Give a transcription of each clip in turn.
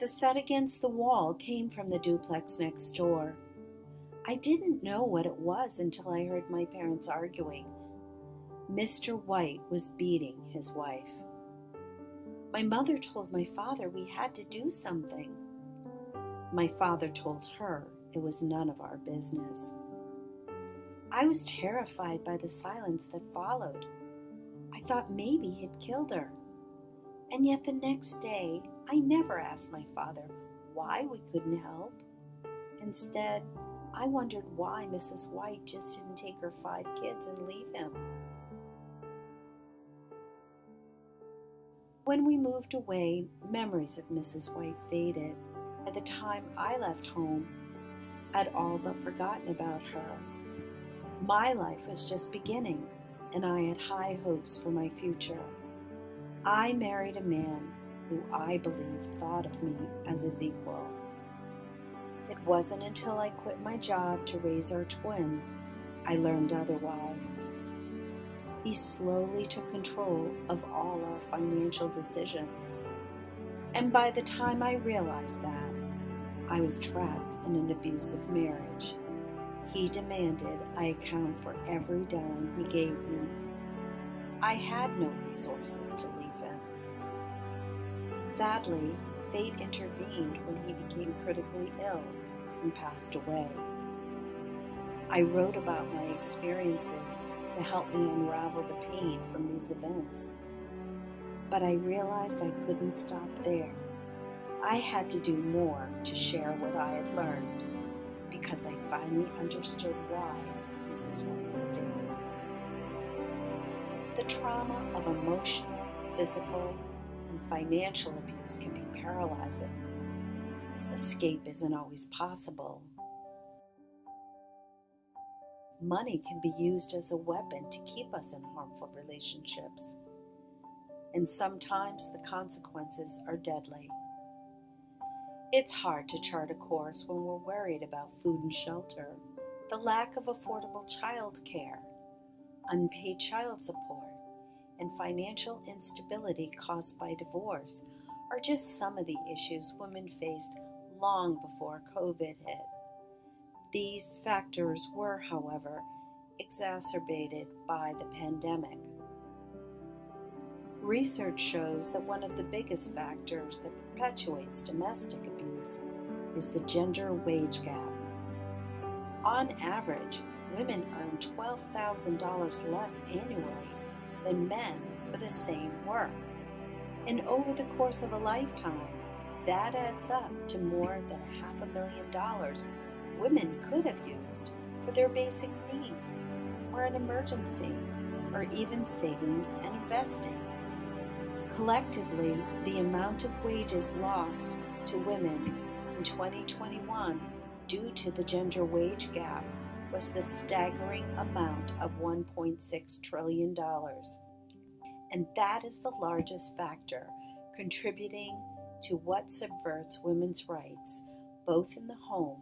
The thud against the wall came from the duplex next door. I didn't know what it was until I heard my parents arguing. Mr. White was beating his wife. My mother told my father we had to do something. My father told her it was none of our business. I was terrified by the silence that followed. I thought maybe he'd killed her. And yet the next day, I never asked my father why we couldn't help. Instead, I wondered why Mrs. White just didn't take her 5 kids and leave him. When we moved away, memories of Mrs. White faded. By the time I left home, I'd all but forgotten about her. My life was just beginning, and I had high hopes for my future. I married a man who I believed thought of me as his equal. It wasn't until I quit my job to raise our twins I learned otherwise. He slowly took control of all our financial decisions. And by the time I realized that, I was trapped in an abusive marriage. He demanded I account for every dime he gave me. I had no resources to leave him. Sadly, fate intervened when he became critically ill and passed away. I wrote about my experiences to help me unravel the pain from these events. But I realized I couldn't stop there. I had to do more to share what I had learned, because I finally understood why Mrs. White stayed. The trauma of emotional, physical, and financial abuse can be paralyzing. Escape isn't always possible. Money can be used as a weapon to keep us in harmful relationships, and sometimes the consequences are deadly. It's hard to chart a course when we're worried about food and shelter. The lack of affordable child care, unpaid child support, and financial instability caused by divorce are just some of the issues women faced long before COVID hit. These factors were, however, exacerbated by the pandemic. Research shows that one of the biggest factors that perpetuates domestic abuse is the gender wage gap. On average, women earn $12,000 less annually than men for the same work. And over the course of a lifetime, that adds up to more than $500,000 women could have used for their basic needs, or an emergency, or even savings and investing. Collectively, the amount of wages lost to women in 2021 due to the gender wage gap was the staggering amount of $1.6 trillion. And that is the largest factor contributing to what subverts women's rights, both in the home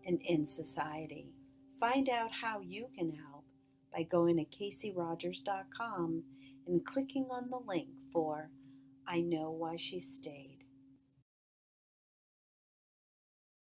and in society. Find out how you can help by going to CaseyRogers.com and clicking on the link for I Know Why She Stayed.